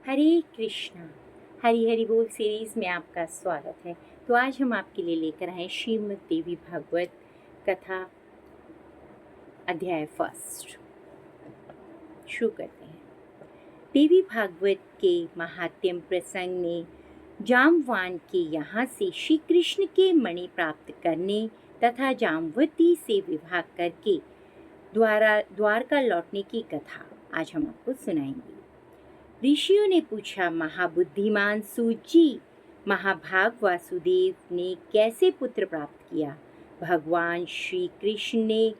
हरे कृष्णा। हरि हरि बोल सीरीज़ में आपका स्वागत है। तो आज हम आपके लिए लेकर आए श्रीमद् देवी भागवत कथा अध्याय फर्स्ट। शुरू करते हैं। देवी भागवत के महात्म्य प्रसंग में जाम्बवान के यहाँ से श्री कृष्ण के मणि प्राप्त करने तथा जाम्बवती से विवाह करके द्वारका लौटने की कथा आज हम आपको सुनाएंगे। ऋषियों ने पूछा, महाबुद्धिमान सूत जी, महाभाग वासुदेव ने कैसे पुत्र प्राप्त किया? भगवान श्री कृष्ण ने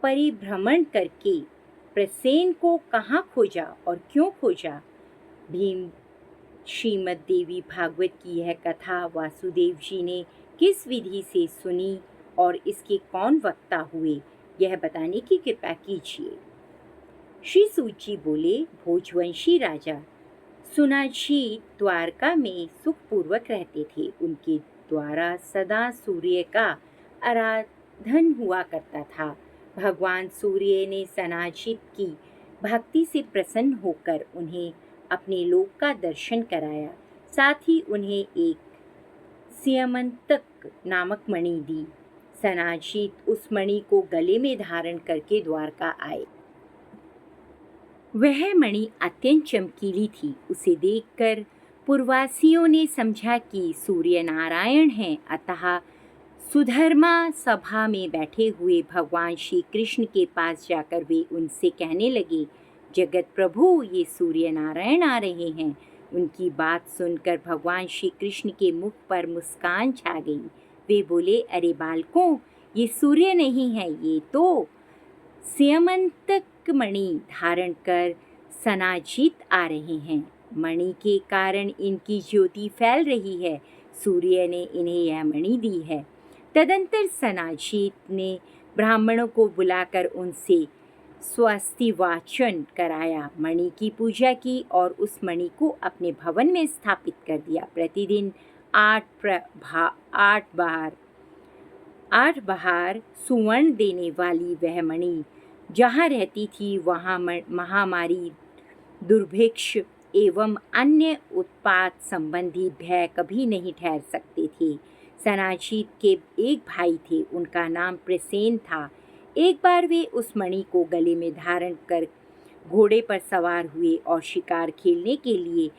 परिभ्रमण करके प्रसेन को कहाँ खोजा और क्यों खोजा? भीम श्रीमद् देवी भागवत की यह कथा वासुदेव जी ने किस विधि से सुनी और इसके कौन वक्ता हुए, यह बताने की कृपा कीजिए। श्री सूत जी बोले, भोजवंशी राजा सुनाजीत द्वारका में सुखपूर्वक रहते थे। उनके द्वारा सदा सूर्य का आराधन हुआ करता था। भगवान सूर्य ने सनाजीत की भक्ति से प्रसन्न होकर उन्हें अपने लोक का दर्शन कराया। साथ ही उन्हें एक स्यमंतक नामक मणि दी। सनाजीत उस मणि को गले में धारण करके द्वारका आए। वह मणि अत्यंत चमकीली थी। उसे देखकर पूर्ववासियों ने समझा कि सूर्य नारायण हैं। अतः सुधर्मा सभा में बैठे हुए भगवान श्री कृष्ण के पास जाकर वे उनसे कहने लगे, जगत प्रभु, ये सूर्य नारायण आ रहे हैं। उनकी बात सुनकर भगवान श्री कृष्ण के मुख पर मुस्कान छा गई। वे बोले, अरे बालकों, ये सूर्य नहीं है, ये तो स्यमंतक मणि धारण कर सनाजीत आ रहे हैं। मणि के कारण इनकी ज्योति फैल रही है। सूर्य ने इन्हें यह मणि दी है। तदंतर सनाजीत ने ब्राह्मणों को बुलाकर उनसे स्वस्ति वाचन कराया, मणि की पूजा की और उस मणि को अपने भवन में स्थापित कर दिया। प्रतिदिन 8 बार सुवर्ण देने वाली वह मणि जहाँ रहती थी, वहाँ महामारी, दुर्भिक्ष एवं अन्य उत्पात संबंधी भय कभी नहीं ठहर सकते थे। सनाजीत के एक भाई थे, उनका नाम प्रसेन था। एक बार वे उस मणि को गले में धारण कर घोड़े पर सवार हुए और शिकार खेलने के लिए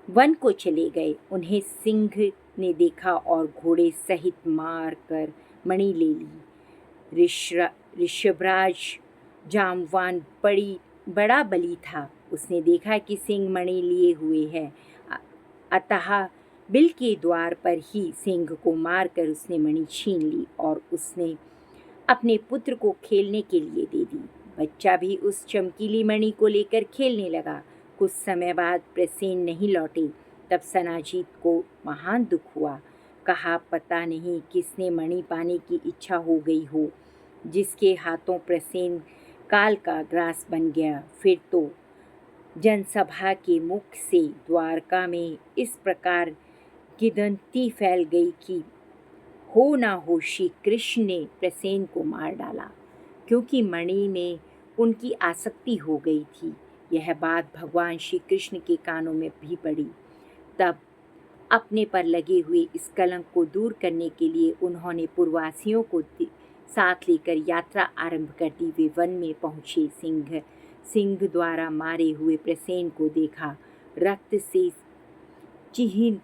वन को चले गए। उन्हें सिंह ने देखा और घोड़े सहित मार कर मणि ले ली। ऋषभराज जाम्बवान बड़ा बली था। उसने देखा कि सिंह मणि लिए हुए है, अतः बिल के द्वार पर ही सिंह को मारकर उसने मणि छीन ली और उसने अपने पुत्र को खेलने के लिए दे दी। बच्चा भी उस चमकीली मणि को लेकर खेलने लगा। कुछ समय बाद प्रसेन नहीं लौटे। तब सनाजीत को महान दुख हुआ। कहा, पता नहीं किसने मणि पाने की इच्छा हो गई हो, जिसके हाथों प्रसेन काल का ग्रास बन गया। फिर तो जनसभा के मुख से द्वारका में इस प्रकार किंवदंती फैल गई कि हो ना हो श्री कृष्ण ने प्रसेन को मार डाला, क्योंकि मणि में उनकी आसक्ति हो गई थी। यह बात भगवान श्री कृष्ण के कानों में भी पड़ी। तब अपने पर लगे हुए इस कलंक को दूर करने के लिए उन्होंने पूर्ववासियों को साथ लेकर यात्रा आरंभ कर दी। वे वन में पहुँचे। सिंह द्वारा मारे हुए प्रसेन को देखा। रक्त से चिन्हित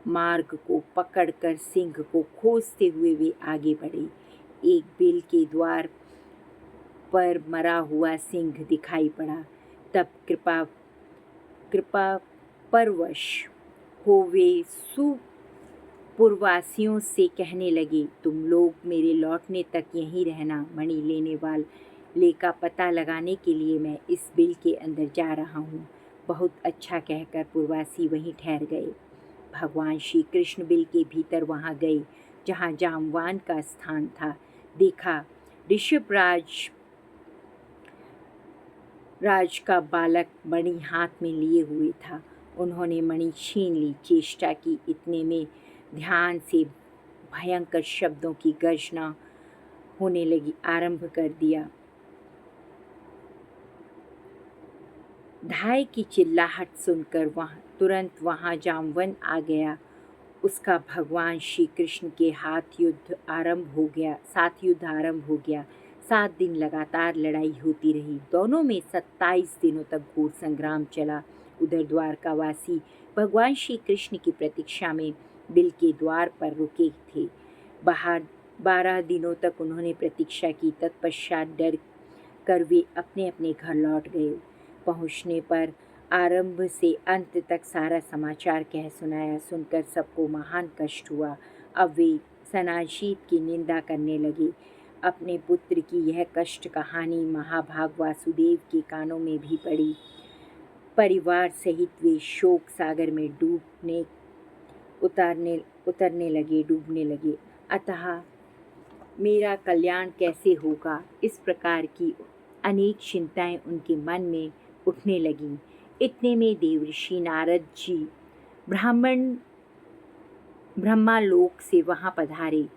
मार्ग को पकड़कर सिंह को खोजते हुए वे आगे बढ़े। एक बिल के द्वार पर मरा हुआ सिंह दिखाई पड़ा। तब कृपा परवश हो वे पूर्ववासियों से कहने लगे, तुम लोग मेरे लौटने तक यहीं रहना। मणि लेने वाले का पता लगाने के लिए मैं इस बिल के अंदर जा रहा हूँ। बहुत अच्छा कहकर पूर्ववासी वहीं ठहर गए। भगवान श्री कृष्ण बिल के भीतर वहाँ गए जहाँ जाम्बवान का स्थान था। देखा, ऋषभराज का बालक मणि हाथ में लिए हुए था। उन्होंने मणि छीन ली। चेष्टा की। इतने में ध्यान से भयंकर शब्दों की गर्जना होने लगी। आरंभ कर दिया। धाय की चिल्लाहट सुनकर तुरंत वहाँ जामवन आ गया। उसका भगवान श्री कृष्ण के साथ युद्ध आरंभ हो गया। 7 दिन लगातार लड़ाई होती रही। दोनों में 27 दिनों तक घोर संग्राम चला। उधर द्वारकावासी भगवान श्री कृष्ण की प्रतीक्षा में बिल के द्वार पर रुके थे। बाहर 12 दिनों तक उन्होंने प्रतीक्षा की। तत्पश्चात डर कर वे अपने अपने घर लौट गए। पहुंचने पर आरंभ से अंत तक सारा समाचार कह सुनाया। सुनकर सबको महान कष्ट हुआ। अब वे सनाजीत की निंदा करने लगे। अपने पुत्र की यह कष्ट कहानी महाभाग वासुदेव के कानों में भी पड़ी। परिवार सहित वे शोक सागर में डूबने लगे। अतः मेरा कल्याण कैसे होगा, इस प्रकार की अनेक चिंताएं उनके मन में उठने लगीं। इतने में देवर्षि नारद जी ब्रह्मालोक से वहां पधारे।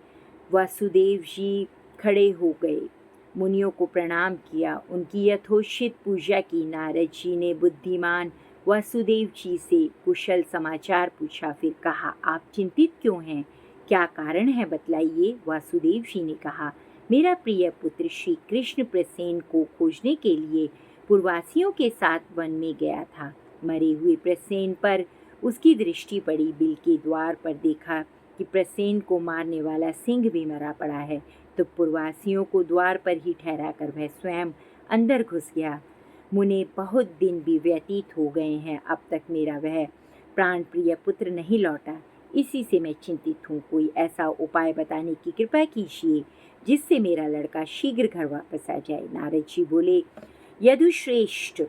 वासुदेव जी खड़े हो गए, मुनियों को प्रणाम किया, उनकी यथोचित पूजा की। नारद जी ने बुद्धिमान वासुदेव जी से कुशल समाचार पूछा। फिर कहा, आप चिंतित क्यों हैं? क्या कारण है, बतलाइए। वासुदेव जी ने कहा, मेरा प्रिय पुत्र श्री कृष्ण प्रसेन को खोजने के लिए पूर्ववासियों के साथ वन में गया था। मरे हुए प्रसेन पर उसकी दृष्टि पड़ी। बिल के द्वार पर देखा कि प्रसेन को मारने वाला सिंह भी मरा पड़ा है, तो पूर्ववासियों को द्वार पर ही ठहरा कर वह स्वयं अंदर घुस गया। मुने बहुत दिन भी व्यतीत हो गए हैं, अब तक मेरा वह प्राण प्रिय पुत्र नहीं लौटा। इसी से मैं चिंतित हूँ। कोई ऐसा उपाय बताने की कृपा कीजिए जिससे मेरा लड़का शीघ्र घर वापस आ जाए। नारद जी बोले, यदुश्रेष्ठ,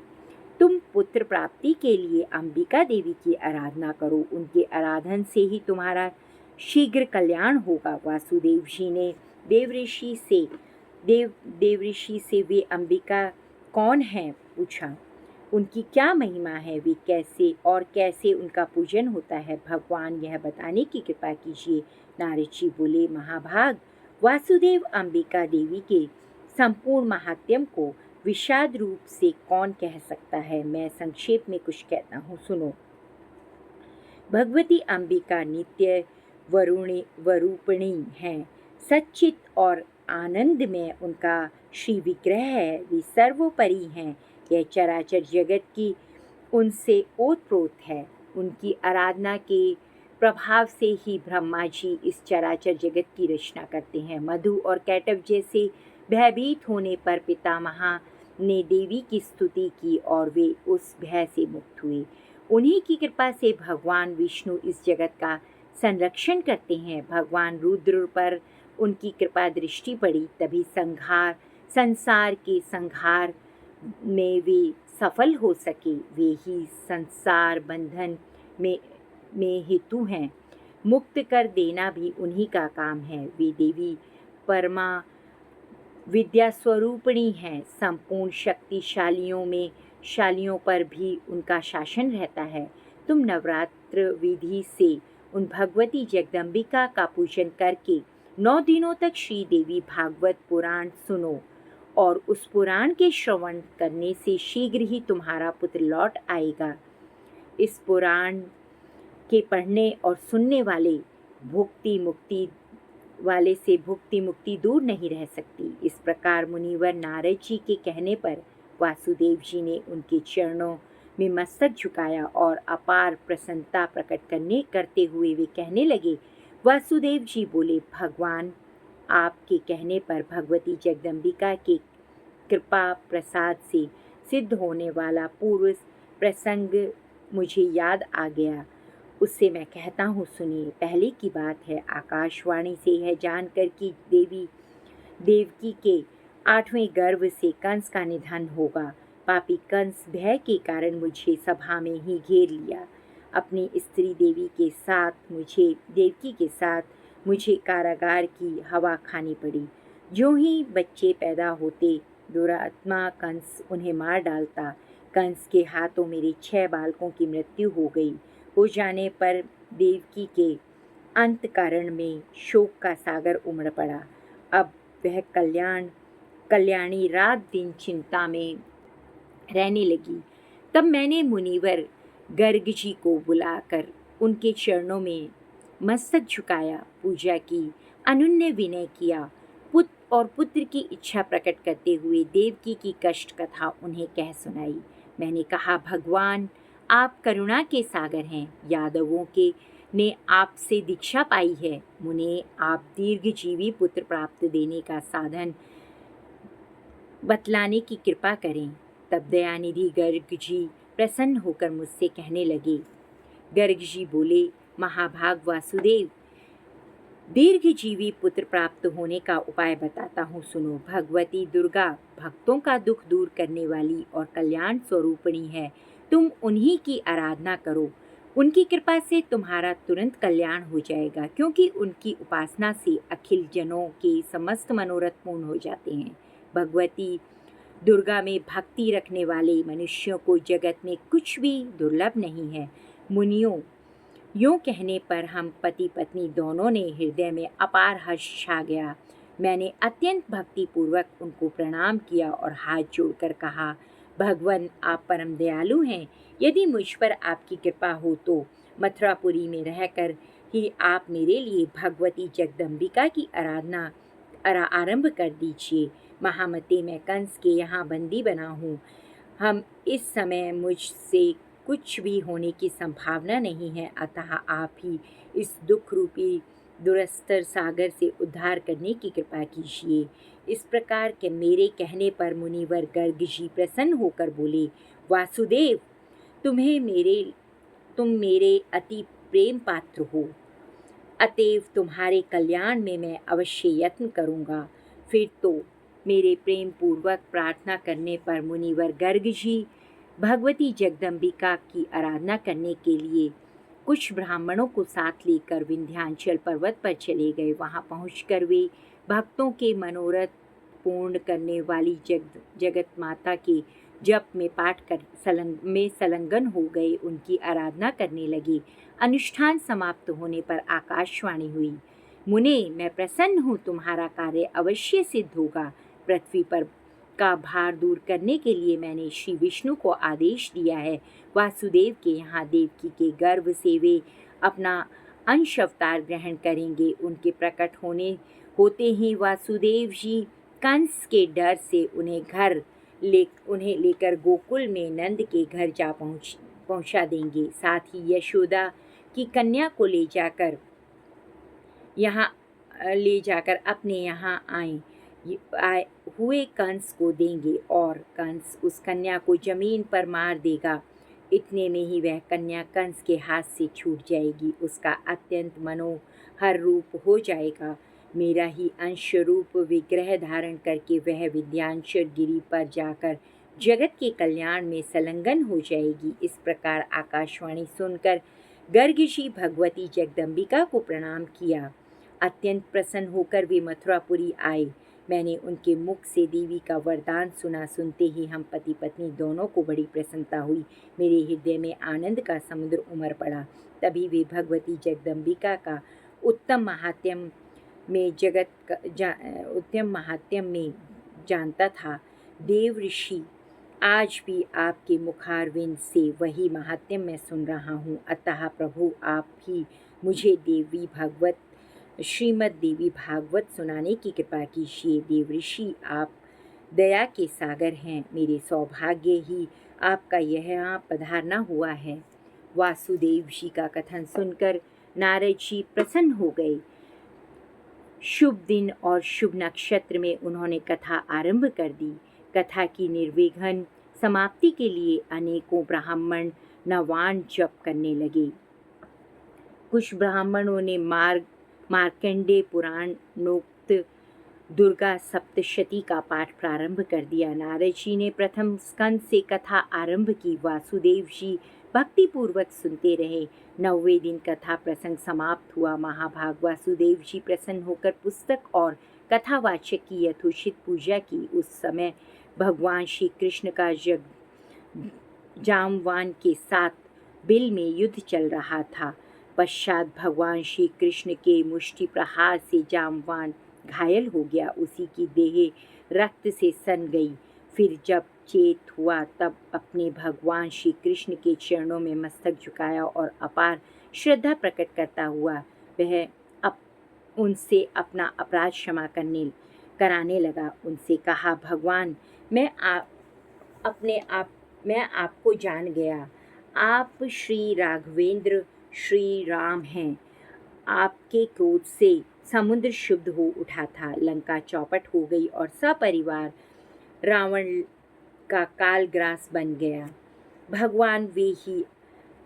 तुम पुत्र प्राप्ति के लिए अंबिका देवी की आराधना करो। उनके आराधन से ही तुम्हारा शीघ्र कल्याण होगा। वासुदेव जी ने देवऋषि से वे अंबिका कौन हैं पूछा। उनकी क्या महिमा है, वे कैसे उनका पूजन होता है, भगवान यह बताने की कृपा कीजिए। नारद जी बोले, महाभाग, वासुदेव अंबिका देवी के संपूर्ण महात्म्य को विषाद रूप से कौन कह सकता है। मैं संक्षेप में कुछ कहता हूँ, सुनो। भगवती अंबिका नित्य वरूपिणी हैं। सच्चित और आनंद में उनका श्री विग्रह है। वे सर्वोपरि हैं। यह चराचर जगत की उनसे ओतप्रोत है। उनकी आराधना के प्रभाव से ही ब्रह्मा जी इस चराचर जगत की रचना करते हैं। मधु और कैटव जैसे भयभीत होने पर पितामहा ने देवी की स्तुति की और वे उस भय से मुक्त हुए। उन्हीं की कृपा से भगवान विष्णु इस जगत का संरक्षण करते हैं। भगवान रुद्र पर उनकी कृपा दृष्टि पड़ी, तभी संसार के संहार में वे सफल हो सके। वे ही संसार बंधन में हेतु हैं। मुक्त कर देना भी उन्हीं का काम है। वे देवी परमा विद्या स्वरूपिणी हैं। संपूर्ण शालियों पर भी उनका शासन रहता है। तुम नवरात्र विधि से उन भगवती जगदम्बिका का पूजन करके 9 दिनों तक श्री देवी भागवत पुराण सुनो और उस पुराण के श्रवण करने से शीघ्र ही तुम्हारा पुत्र लौट आएगा। इस पुराण के पढ़ने और सुनने वाले से भुक्ति मुक्ति दूर नहीं रह सकती। इस प्रकार मुनिवर नारद जी के कहने पर वासुदेव जी ने उनके चरणों में मस्तक झुकाया और अपार प्रसन्नता प्रकट करते हुए वे कहने लगे। वासुदेव जी बोले, भगवान, आपके कहने पर भगवती जगदम्बिका के कृपा प्रसाद से सिद्ध होने वाला पूर्व प्रसंग मुझे याद आ गया। उससे मैं कहता हूँ, सुनिए। पहले की बात है, आकाशवाणी से यह जानकर कि देवकी के 8वें गर्भ से कंस का निधन होगा, पापी कंस भय के कारण मुझे सभा में ही घेर लिया। अपनी स्त्री देवकी के साथ मुझे कारागार की हवा खानी पड़ी। जो ही बच्चे पैदा होते, दुरात्मा कंस उन्हें मार डालता। कंस के हाथों मेरे 6 बालकों की मृत्यु हो जाने पर देवकी के अंतःकरण में शोक का सागर उमड़ पड़ा। अब वह कल्याणी रात दिन चिंता में रहने लगी। तब मैंने मुनिवर गर्ग जी को बुलाकर उनके चरणों में मस्तक झुकाया, पूजा की, अनुन्य विनय किया, पुत्र और पुत्र की इच्छा प्रकट करते हुए देवकी की कष्ट कथा उन्हें कह सुनाई। मैंने कहा, भगवान आप करुणा के सागर हैं, यादवों के ने आपसे दीक्षा पाई है, मुने आप दीर्घजीवी पुत्र प्राप्त देने का साधन बतलाने की कृपा करें। तब दयानिधि गर्ग जी प्रसन्न होकर मुझसे कहने लगे। गर्ग जी बोले, महाभाग वासुदेव, दीर्घजीवी पुत्र प्राप्त होने का उपाय बताता हूँ, सुनो। भगवती दुर्गा भक्तों का दुख दूर करने वाली और कल्याण स्वरूपिणी है। तुम उन्हीं की आराधना करो, उनकी कृपा से तुम्हारा तुरंत कल्याण हो जाएगा, क्योंकि उनकी उपासना से अखिल जनों के समस्त मनोरथ पूर्ण हो जाते हैं। भगवती दुर्गा में भक्ति रखने वाले मनुष्यों को जगत में कुछ भी दुर्लभ नहीं है। मुनियों, यूँ कहने पर हम पति पत्नी दोनों ने हृदय में अपार हर्ष छा गया। मैंने अत्यंत भक्तिपूर्वक उनको प्रणाम किया और हाथ जोड़कर कहा, भगवान आप परम दयालु हैं। यदि मुझ पर आपकी कृपा हो तो मथुरापुरी में रहकर ही आप मेरे लिए भगवती जगदम्बिका की आराधना आरंभ कर दीजिए। महामते मैं कंस के यहाँ बंदी बना हूँ। हम इस समय मुझसे कुछ भी होने की संभावना नहीं है, अतः आप ही इस दुख रूपी दुरस्तर सागर से उद्धार करने की कृपा कीजिए। इस प्रकार के मेरे कहने पर मुनिवर गर्ग जी प्रसन्न होकर बोले, वासुदेव तुम मेरे अति प्रेम पात्र हो, अतएव तुम्हारे कल्याण में मैं अवश्य यत्न करूँगा। फिर तो मेरे प्रेम पूर्वक प्रार्थना करने पर मुनिवर गर्ग जी भगवती जगदम्बिका की आराधना करने के लिए कुछ ब्राह्मणों को साथ लेकर विंध्याचल पर्वत पर चले गए। वहाँ पहुंचकर वे भक्तों के मनोरथ पूर्ण करने वाली जगत माता के जप में पाठ कर संलग्न हो गए, उनकी आराधना करने लगे। अनुष्ठान समाप्त होने पर आकाशवाणी हुई, मुने मैं प्रसन्न हूँ, तुम्हारा कार्य अवश्य सिद्ध होगा। पृथ्वी पर का भार दूर करने के लिए मैंने श्री विष्णु को आदेश दिया है। वासुदेव के यहाँ देवकी के गर्भ से वे अपना अंश अवतार ग्रहण करेंगे। उनके प्रकट होते ही वासुदेव जी कंस के डर से उन्हें लेकर गोकुल में नंद के घर जा पहुंचा देंगे। साथ ही यशोदा की कन्या को ले जाकर अपने यहाँ आए हुए कंस को देंगे और कंस उस कन्या को जमीन पर मार देगा। इतने में ही वह कन्या कंस के हाथ से छूट जाएगी, उसका अत्यंत मनोहर रूप हो जाएगा। मेरा ही अंश रूप विग्रह धारण करके वह विंध्याचल गिरी पर जाकर जगत के कल्याण में संलग्न हो जाएगी। इस प्रकार आकाशवाणी सुनकर गर्ग जी भगवती जगदम्बिका को प्रणाम किया। अत्यंत प्रसन्न होकर वे मथुरापुरी आए। मैंने उनके मुख से देवी का वरदान सुना। सुनते ही हम पति पत्नी दोनों को बड़ी प्रसन्नता हुई। मेरे हृदय में आनंद का समुद्र उमड़ पड़ा। तभी वे भगवती जगदम्बिका का उत्तम महात्म्य में जानता था। देव ऋषि, आज भी आपके मुखारविंद से वही महात्म्य मैं सुन रहा हूँ। अतः प्रभु आप ही मुझे श्रीमद् देवी भागवत सुनाने की कृपा कीजिए। देवऋषि आप दया के सागर हैं, मेरे सौभाग्य ही आपका यहाँ पधारना हुआ है। वासुदेव जी का कथन सुनकर नारद जी प्रसन्न हो गए। शुभ दिन और शुभ नक्षत्र में उन्होंने कथा आरंभ कर दी। कथा की निर्विघ्न समाप्ति के लिए अनेकों ब्राह्मण नवान जप करने लगे। कुछ ब्राह्मणों ने मार्कंडेय पुराणोक्त दुर्गा सप्तशती का पाठ प्रारंभ कर दिया। नारद जी ने प्रथम स्कंद से कथा आरंभ की। वासुदेव जी भक्तिपूर्वक सुनते रहे। 9वें दिन कथा प्रसंग समाप्त हुआ। महाभाग वासुदेव जी प्रसन्न होकर पुस्तक और कथावाचक की यथोचित पूजा की। उस समय भगवान श्री कृष्ण का जामवान के साथ बिल में युद्ध चल रहा था। पश्चात भगवान श्री कृष्ण के मुष्टि प्रहार से जामवान घायल हो गया। उसी की देह रक्त से सन गई। फिर जब चेत हुआ तब अपने भगवान श्री कृष्ण के चरणों में मस्तक झुकाया और अपार श्रद्धा प्रकट करता हुआ वह अप उनसे अपना अपराध क्षमा कराने लगा। उनसे कहा, भगवान, मैं आपको जान गया। आप श्री राघवेंद्र श्री राम हैं। आपके क्रोध से समुद्र शुद्ध हो उठा था, लंका चौपट हो गई और सपरिवार रावण का कालग्रास बन गया। भगवान वे ही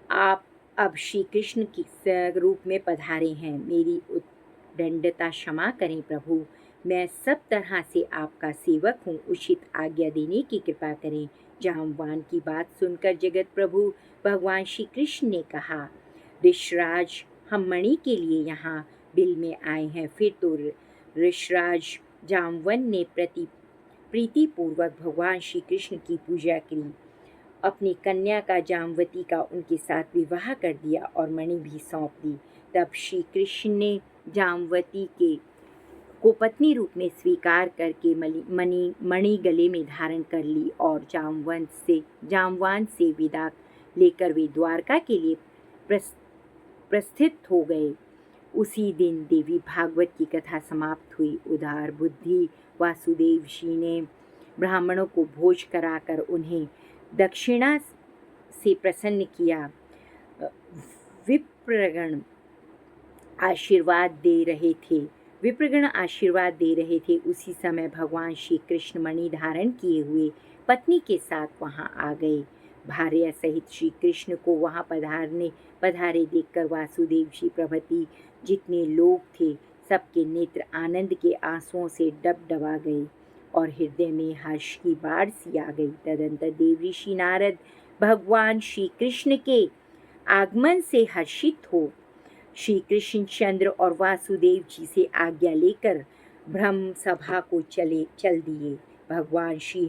आप अब श्री कृष्ण के रूप में पधारे हैं। मेरी उद्दंडता क्षमा करें प्रभु। मैं सब तरह से आपका सेवक हूँ। उचित आज्ञा देने की कृपा करें। जाम्बवान की बात सुनकर जगत प्रभु भगवान श्री कृष्ण ने कहा, ऋषराज, हम मणि के लिए यहाँ बिल में आए हैं। फिर तो ऋषराज जाम्बवन ने प्रीतिपूर्वक भगवान श्री कृष्ण की पूजा की, अपनी कन्या का जाम्बवती का उनके साथ विवाह कर दिया और मणि भी सौंप दी। तब श्री कृष्ण ने जाम्बवती को पत्नी रूप में स्वीकार करके मणि गले में धारण कर ली और जाम्बवान से विदा लेकर वे द्वारका के लिए प्रस्थित हो गए। उसी दिन देवी भागवत की कथा समाप्त हुई। उदार बुद्धि वासुदेव जी ने ब्राह्मणों को भोज कराकर उन्हें दक्षिणा से प्रसन्न किया। विप्रगण आशीर्वाद दे रहे थे। उसी समय भगवान श्री कृष्ण मणि धारण किए हुए पत्नी के साथ वहां आ गए। भार्या सहित श्री कृष्ण को वहां पधारे देखकर वासुदेव जी प्रभृति जितने लोग थे, सबके नेत्र आनंद के आंसुओं से डबडबा गए और हृदय में हर्ष की बाढ़ सी आ गई। तदंतर देवऋषि नारद भगवान श्री कृष्ण के आगमन से हर्षित हो श्री कृष्ण चंद्र और वासुदेव जी से आज्ञा लेकर ब्रह्म सभा को चल दिए। भगवान श्री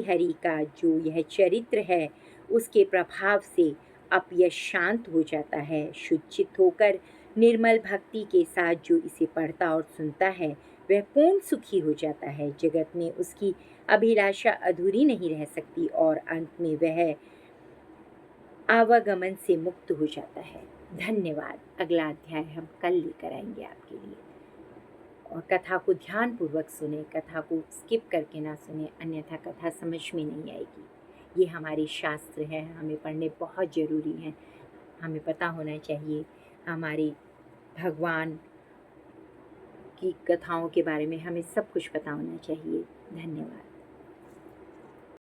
हरि का जो यह चरित्र है, उसके प्रभाव से अपयश शांत हो जाता है। शुचित होकर निर्मल भक्ति के साथ जो इसे पढ़ता और सुनता है, वह पूर्ण सुखी हो जाता है। जगत में उसकी अभिलाषा अधूरी नहीं रह सकती और अंत में वह आवागमन से मुक्त हो जाता है। धन्यवाद। अगला अध्याय हम कल लेकर आएंगे आपके लिए। और कथा को ध्यानपूर्वक सुने, कथा को स्किप करके ना सुने, अन्यथा कथा समझ में नहीं आएगी। ये हमारे शास्त्र हैं, हमें पढ़ने बहुत ज़रूरी हैं। हमें पता होना चाहिए हमारे भगवान की कथाओं के बारे में, हमें सब कुछ पता होना चाहिए। धन्यवाद।